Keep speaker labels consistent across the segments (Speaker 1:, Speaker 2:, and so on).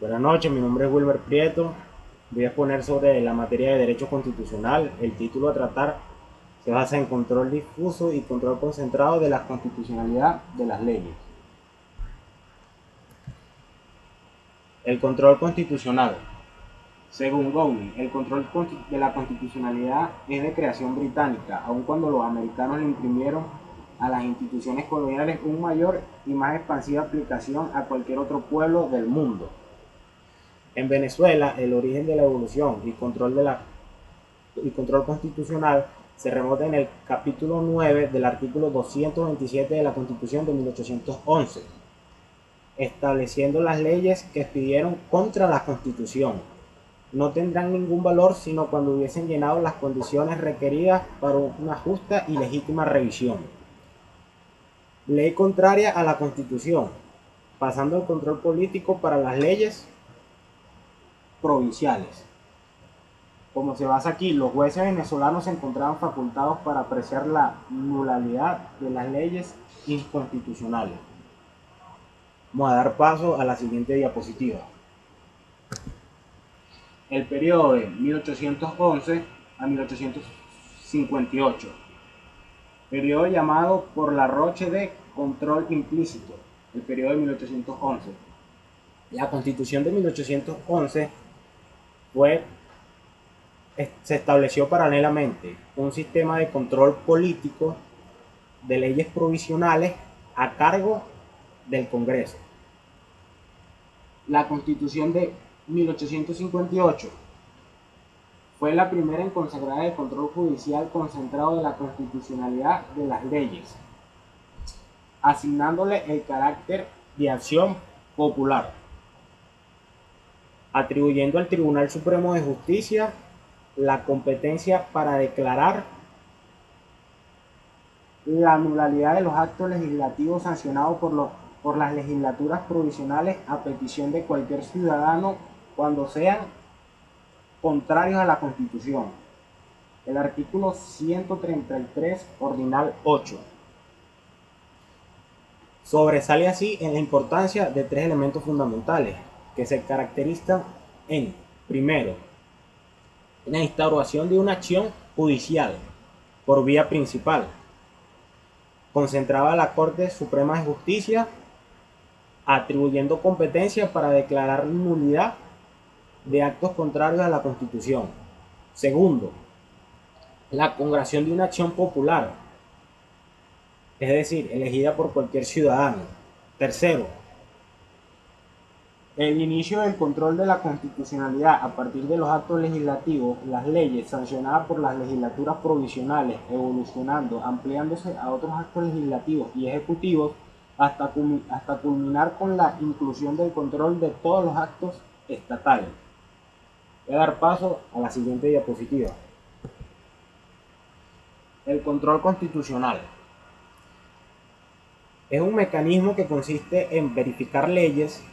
Speaker 1: Buenas noches, mi nombre es Wilmer Prieto. Voy a exponer sobre la materia de Derecho Constitucional. El título a tratar se basa en control difuso y control concentrado de la constitucionalidad de las leyes. El control constitucional. Según Gowdy, el control de la constitucionalidad es de creación británica, aun cuando los americanos le imprimieron a las instituciones coloniales un mayor y más expansiva aplicación a cualquier otro pueblo del mundo. En Venezuela, el origen de la evolución y control constitucional se remonta en el capítulo 9 del artículo 227 de la Constitución de 1811, estableciendo las leyes que expidieron contra la Constitución. No tendrán ningún valor sino cuando hubiesen llenado las condiciones requeridas para una justa y legítima revisión. Ley contraria a la Constitución, pasando el control político para las leyes provinciales. Como se basa aquí, los jueces venezolanos se encontraban facultados para apreciar la nulidad de las leyes inconstitucionales. Vamos a dar paso a la siguiente diapositiva. El periodo de 1811 a 1858. Periodo llamado por La Roche de control implícito. El periodo de 1811. La Constitución de 1811 se estableció paralelamente un sistema de control político de leyes provisionales a cargo del Congreso. La Constitución de 1858 fue la primera en consagrar el control judicial concentrado de la constitucionalidad de las leyes, asignándole el carácter de acción popular, atribuyendo al Tribunal Supremo de Justicia la competencia para declarar la nulidad de los actos legislativos sancionados por las legislaturas provisionales a petición de cualquier ciudadano cuando sean contrarios a la Constitución. El artículo 133, ordinal 8. Sobresale así en la importancia de tres elementos fundamentales que se caracterizan en, primero, la instauración de una acción judicial por vía principal, concentraba a la Corte Suprema de Justicia, atribuyendo competencia para declarar nulidad de actos contrarios a la Constitución. Segundo, la consagración de una acción popular, es decir, elegida por cualquier ciudadano. Tercero, el inicio del control de la constitucionalidad a partir de los actos legislativos, las leyes sancionadas por las legislaturas provisionales, evolucionando, ampliándose a otros actos legislativos y ejecutivos, hasta culminar con la inclusión del control de todos los actos estatales. Voy a dar paso a la siguiente diapositiva. El control constitucional es un mecanismo que consiste en verificar leyes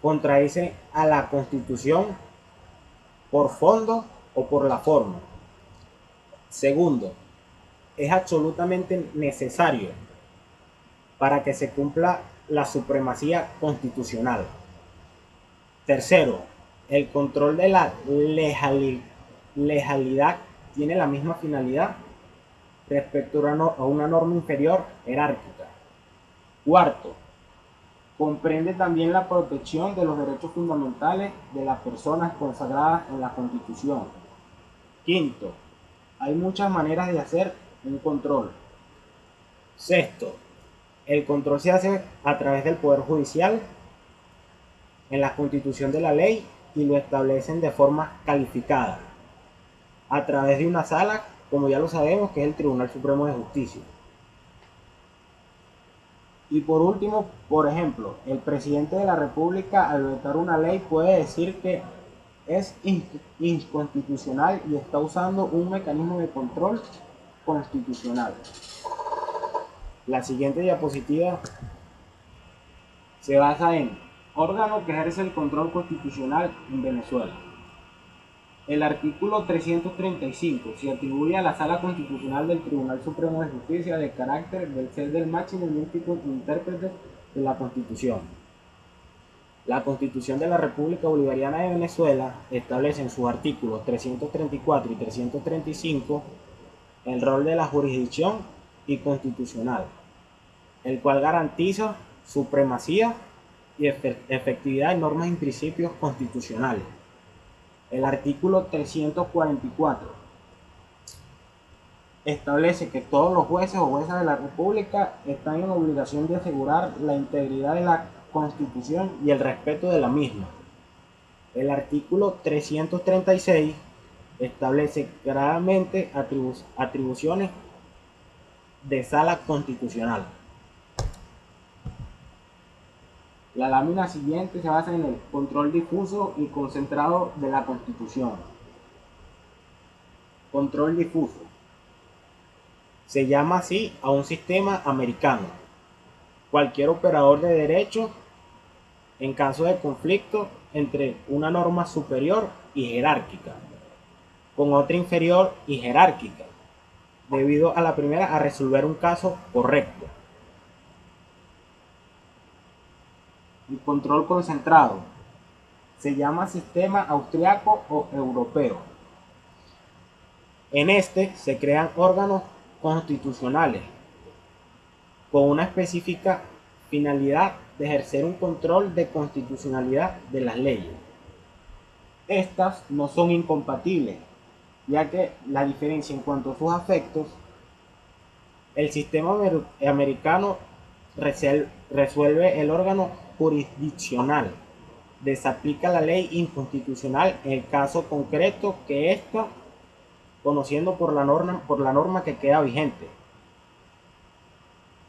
Speaker 1: contradicen a la Constitución por fondo o por la forma. Segundo, es absolutamente necesario para que se cumpla la supremacía constitucional. Tercero, el control de la legalidad tiene la misma finalidad respecto a una norma inferior jerárquica. Cuarto, comprende también la protección de los derechos fundamentales de las personas consagradas en la Constitución. Quinto, hay muchas maneras de hacer un control. Sexto, el control se hace a través del Poder Judicial en la Constitución de la ley y lo establecen de forma calificada a través de una sala, como ya lo sabemos, que es el Tribunal Supremo de Justicia. Y por último, por ejemplo, el presidente de la República al vetar una ley puede decir que es inconstitucional y está usando un mecanismo de control constitucional. La siguiente diapositiva se basa en órgano que ejerce el control constitucional en Venezuela. El artículo 335 se atribuye a la Sala Constitucional del Tribunal Supremo de Justicia de carácter del ser del máximo intérprete de la Constitución. La Constitución de la República Bolivariana de Venezuela establece en sus artículos 334 y 335 el rol de la jurisdicción y constitucional, el cual garantiza supremacía y efectividad de normas y principios constitucionales. El artículo 344 establece que todos los jueces o juezas de la República están en obligación de asegurar la integridad de la Constitución y el respeto de la misma. El artículo 336 establece claramente atribuciones de sala constitucional. La lámina siguiente se basa en el control difuso y concentrado de la Constitución. Control difuso. Se llama así a un sistema americano. Cualquier operador de derecho, en caso de conflicto entre una norma superior y jerárquica con otra inferior y jerárquica, debido a la primera a resolver un caso correcto. El control concentrado se llama sistema austriaco o europeo. En este se crean órganos constitucionales con una específica finalidad de ejercer un control de constitucionalidad de las leyes. Estas no son incompatibles, ya que la diferencia en cuanto a sus efectos, el sistema americano resuelve el órgano jurisdiccional, desaplica la ley inconstitucional en el caso concreto que ésta, conociendo por la norma que queda vigente.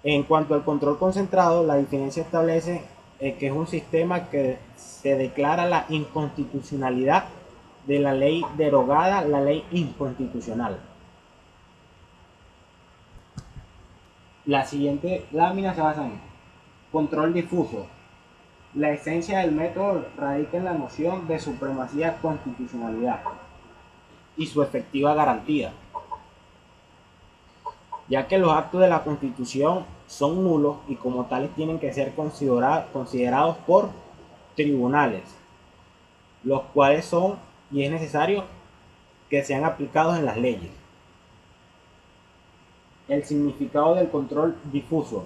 Speaker 1: En cuanto al control concentrado, la diferencia establece que es un sistema que se declara la inconstitucionalidad de la ley derogada, la ley inconstitucional. La siguiente lámina se basa en control difuso. La esencia del método radica en la noción de supremacía constitucionalidad y su efectiva garantía, ya que los actos de la Constitución son nulos y como tales tienen que ser considerados por tribunales, los cuales son y es necesario que sean aplicados en las leyes. El significado del control difuso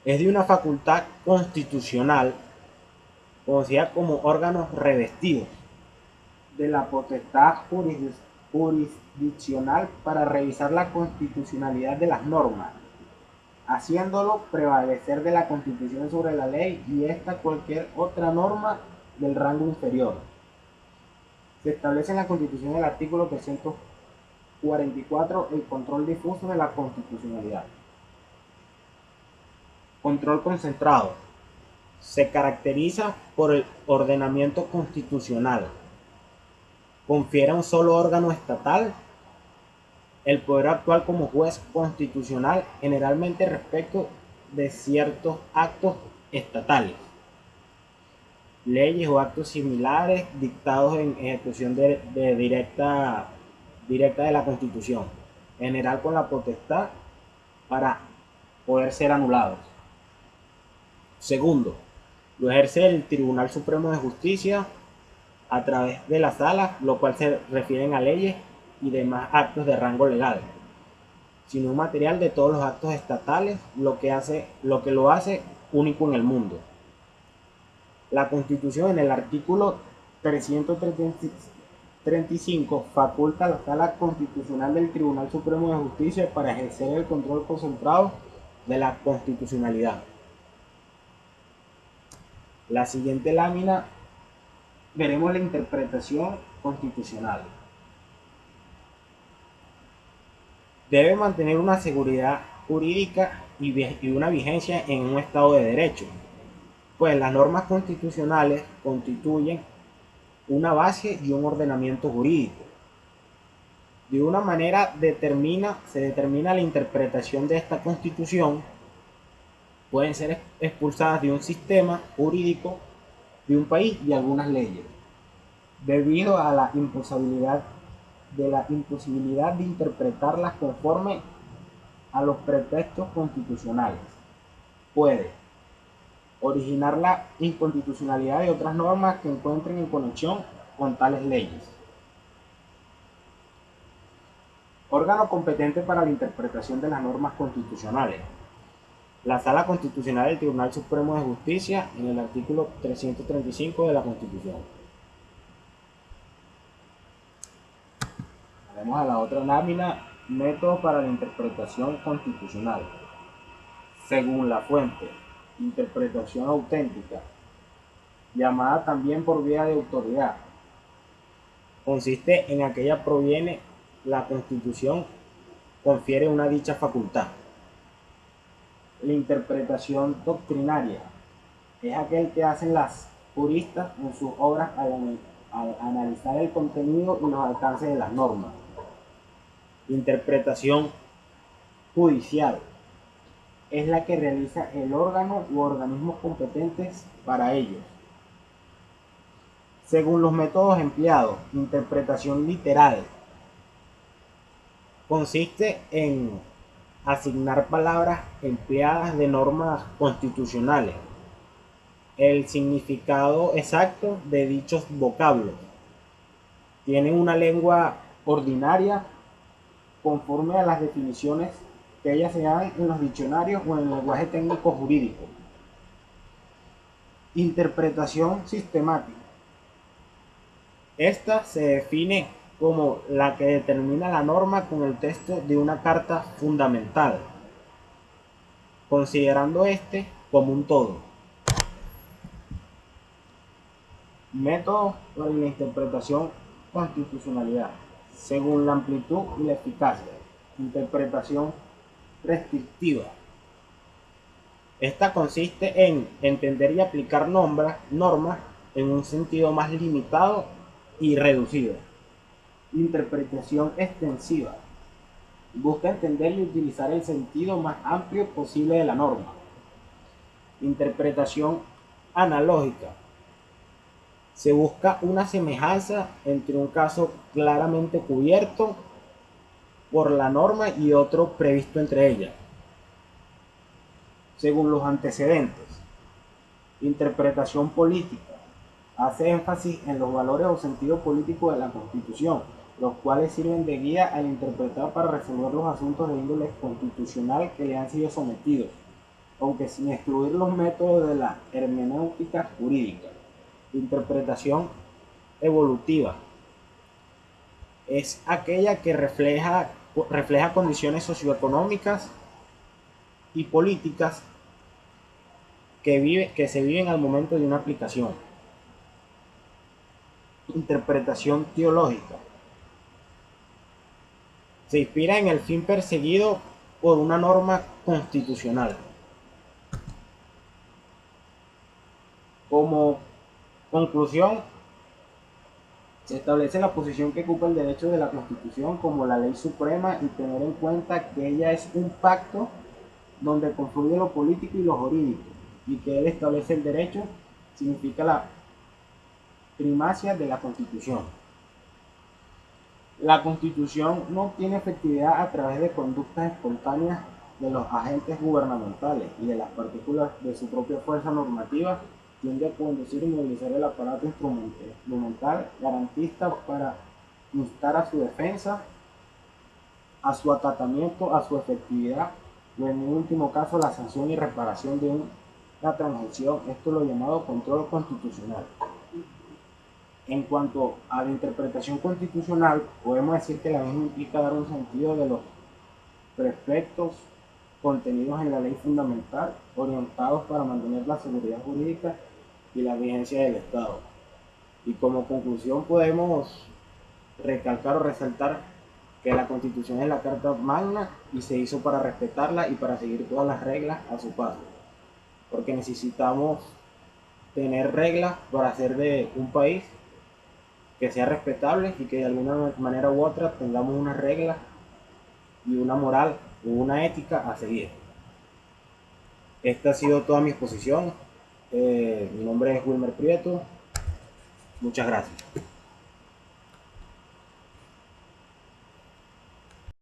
Speaker 1: es de una facultad constitucional conocida como órganos revestidos de la potestad jurisdiccional para revisar la constitucionalidad de las normas, haciéndolo prevalecer de la Constitución sobre la ley y esta cualquier otra norma del rango inferior. Se establece en la Constitución el artículo 344 el control difuso de la constitucionalidad. Control concentrado. Se caracteriza por el ordenamiento constitucional. Confiere a un solo órgano estatal el poder actual como juez constitucional, generalmente respecto de ciertos actos estatales, leyes o actos similares dictados en ejecución directa de la Constitución, en general con la potestad para poder ser anulados. Segundo, lo ejerce el Tribunal Supremo de Justicia a través de las salas, lo cual se refieren a leyes y demás actos de rango legal, sino un material de todos los actos estatales, lo que lo hace único en el mundo. La Constitución en el artículo 335 faculta a la Sala Constitucional del Tribunal Supremo de Justicia para ejercer el control concentrado de la constitucionalidad. La siguiente lámina veremos la interpretación constitucional. Debe mantener una seguridad jurídica y una vigencia en un Estado de Derecho, pues las normas constitucionales constituyen una base y un ordenamiento jurídico. De una manera se determina la interpretación de esta Constitución. Pueden ser expulsadas de un sistema jurídico de un país y algunas leyes, debido a la imposibilidad de interpretarlas conforme a los preceptos constitucionales. Puede originar la inconstitucionalidad de otras normas que encuentren en conexión con tales leyes. Órgano competente para la interpretación de las normas constitucionales. La Sala Constitucional del Tribunal Supremo de Justicia en el artículo 335 de la Constitución. Vamos a la otra lámina, método para la interpretación constitucional. Según la fuente, interpretación auténtica, llamada también por vía de autoridad. Consiste en aquella proviene la Constitución, confiere una dicha facultad. La interpretación doctrinaria es aquel que hacen las juristas en sus obras al analizar el contenido y los alcances de las normas. Interpretación judicial es la que realiza el órgano u organismos competentes para ellos. Según los métodos empleados, interpretación literal consiste en asignar palabras empleadas de normas constitucionales, el significado exacto de dichos vocablos. Tienen una lengua ordinaria conforme a las definiciones que ellas se dan en los diccionarios o en el lenguaje técnico jurídico. Interpretación sistemática. Esta se define como la que determina la norma con el texto de una carta fundamental, considerando este como un todo. Método para la interpretación constitucionalidad, según la amplitud y la eficacia. Interpretación restrictiva. Esta consiste en entender y aplicar normas en un sentido más limitado y reducido. Interpretación extensiva. Busca entender y utilizar el sentido más amplio posible de la norma. Interpretación analógica. Se busca una semejanza entre un caso claramente cubierto por la norma y otro previsto entre ellas, según los antecedentes. Interpretación política. Hace énfasis en los valores o sentido político de la Constitución, los cuales sirven de guía al interpretar para resolver los asuntos de índole constitucional que le han sido sometidos, aunque sin excluir los métodos de la hermenéutica jurídica. Interpretación evolutiva. Es aquella que refleja condiciones socioeconómicas y políticas que se viven al momento de una aplicación. Interpretación teológica. Se inspira en el fin perseguido por una norma constitucional. Como conclusión, se establece la posición que ocupa el derecho de la Constitución como la ley suprema y tener en cuenta que ella es un pacto donde confluye lo político y lo jurídico, y que él establece el derecho significa la primacia de la Constitución. La Constitución no tiene efectividad a través de conductas espontáneas de los agentes gubernamentales y de las partículas de su propia fuerza normativa. Tiende a conducir y movilizar el aparato instrumental garantista para instar a su defensa, a su acatamiento, a su efectividad o en un último caso la sanción y reparación de una transgresión. Esto es lo llamado control constitucional. En cuanto a la interpretación constitucional, podemos decir que la misma implica dar un sentido de los preceptos contenidos en la ley fundamental, orientados para mantener la seguridad jurídica y la vigencia del Estado. Y como conclusión podemos recalcar o resaltar que la Constitución es la Carta Magna y se hizo para respetarla y para seguir todas las reglas a su paso. Porque necesitamos tener reglas para hacer de un país que sea respetable y que de alguna manera u otra tengamos unas reglas y una moral o una ética a seguir. Esta ha sido toda mi exposición. Mi nombre es Wilmer Prieto. Muchas gracias.